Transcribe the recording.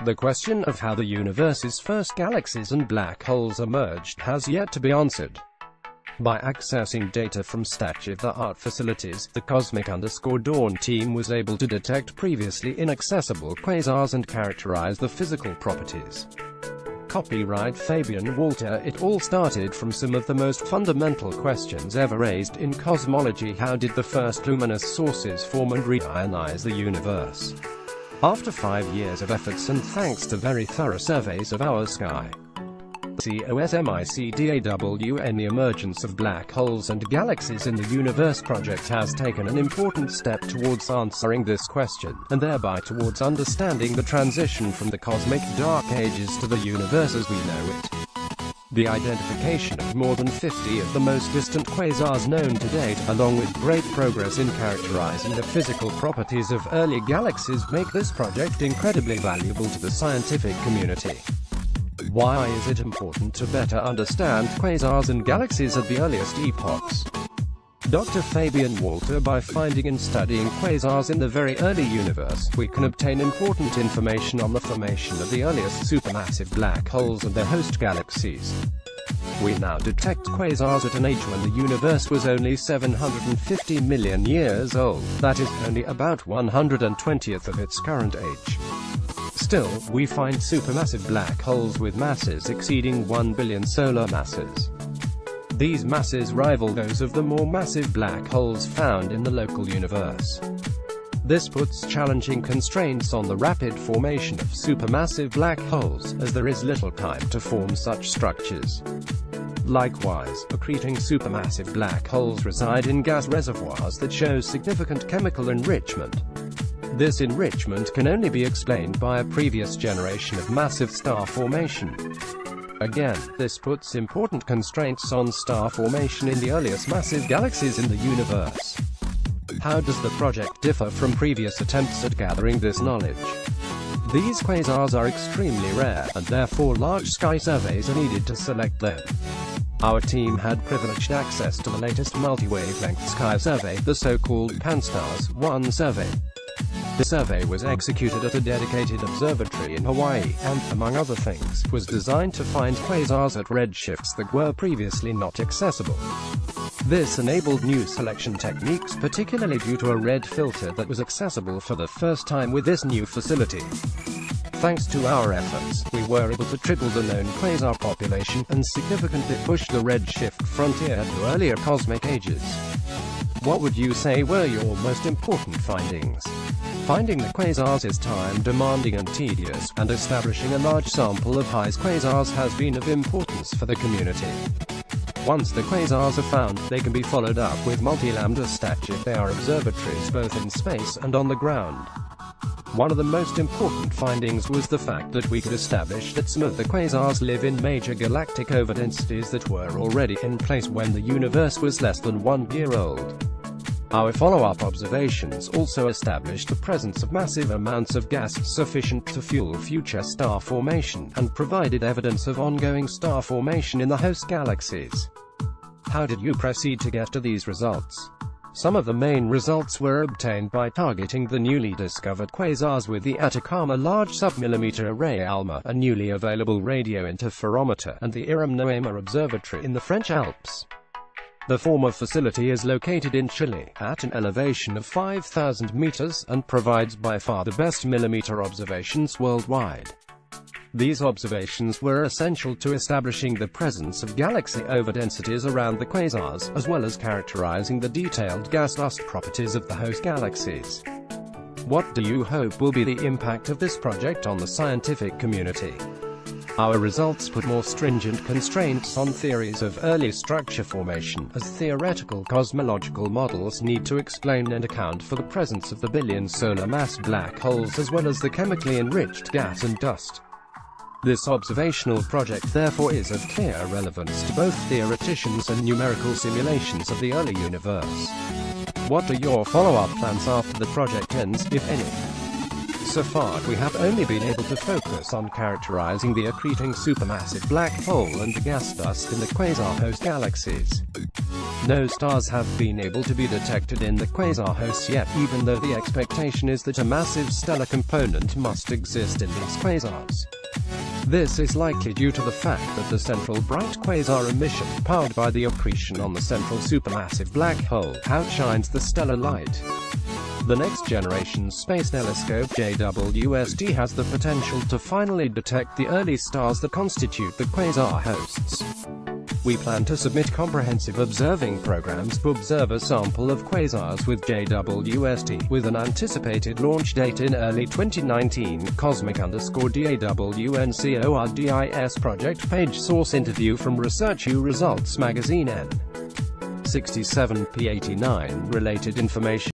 The question of how the universe's first galaxies and black holes emerged has yet to be answered. By accessing data from state-of-the-art facilities, the Cosmic_Dawn team was able to detect previously inaccessible quasars and characterize the physical properties. Copyright Fabian Walter. It all started from some of the most fundamental questions ever raised in cosmology. How did the first luminous sources form and reionize the universe? After 5 years of efforts and thanks to very thorough surveys of our sky, COSMICDAWN, the emergence of black holes and galaxies in the universe project has taken an important step towards answering this question, and thereby towards understanding the transition from the cosmic dark ages to the universe as we know it. The identification of more than 50 of the most distant quasars known to date, along with great progress in characterizing the physical properties of early galaxies, make this project incredibly valuable to the scientific community. Why is it important to better understand quasars and galaxies at the earliest epochs? Dr. Fabian Walter. By finding and studying quasars in the very early universe, we can obtain important information on the formation of the earliest supermassive black holes and their host galaxies. We now detect quasars at an age when the universe was only 750 million years old, that is, only about 1/120th of its current age. Still, we find supermassive black holes with masses exceeding 1 billion solar masses. These masses rival those of the more massive black holes found in the local universe. This puts challenging constraints on the rapid formation of supermassive black holes, as there is little time to form such structures. Likewise, accreting supermassive black holes reside in gas reservoirs that show significant chemical enrichment. This enrichment can only be explained by a previous generation of massive star formation. Again, this puts important constraints on star formation in the earliest massive galaxies in the universe. How does the project differ from previous attempts at gathering this knowledge? These quasars are extremely rare, and therefore large sky surveys are needed to select them. Our team had privileged access to the latest multi-wavelength sky survey, the so-called Pan-STARRS-1 survey. The survey was executed at a dedicated observatory in Hawaii, and, among other things, was designed to find quasars at redshifts that were previously not accessible. This enabled new selection techniques, particularly due to a red filter that was accessible for the first time with this new facility. Thanks to our efforts, we were able to triple the known quasar population, and significantly push the redshift frontier to earlier cosmic ages. What would you say were your most important findings? Finding the quasars is time-demanding and tedious, and establishing a large sample of high quasars has been of importance for the community. Once the quasars are found, they can be followed up with multi-lambda statute-they-are observatories both in space and on the ground. One of the most important findings was the fact that we could establish that some of the quasars live in major galactic overdensities that were already in place when the universe was less than 1 year old. Our follow-up observations also established the presence of massive amounts of gas sufficient to fuel future star formation, and provided evidence of ongoing star formation in the host galaxies. How did you proceed to get to these results? Some of the main results were obtained by targeting the newly discovered quasars with the Atacama Large Submillimeter Array ALMA, a newly available radio interferometer, and the Irem-Noema Observatory in the French Alps. The former facility is located in Chile, at an elevation of 5,000 meters, and provides by far the best millimeter observations worldwide. These observations were essential to establishing the presence of galaxy overdensities around the quasars, as well as characterizing the detailed gas-dust properties of the host galaxies. What do you hope will be the impact of this project on the scientific community? Our results put more stringent constraints on theories of early structure formation, as theoretical cosmological models need to explain and account for the presence of the billion solar mass black holes as well as the chemically enriched gas and dust. This observational project therefore is of clear relevance to both theoreticians and numerical simulations of the early universe. What are your follow-up plans after the project ends, if any? So far, we have only been able to focus on characterizing the accreting supermassive black hole and the gas dust in the quasar host galaxies. No stars have been able to be detected in the quasar hosts yet, even though the expectation is that a massive stellar component must exist in these quasars. This is likely due to the fact that the central bright quasar emission, powered by the accretion on the central supermassive black hole, outshines the stellar light. The next generation space telescope, JWST, has the potential to finally detect the early stars that constitute the quasar hosts. We plan to submit comprehensive observing programs to observe a sample of quasars with JWST, with an anticipated launch date in early 2019. Cosmic_DAWNCORDIS project page. Source: interview from ResearchU Results magazine N. 67 p. 89. Related information.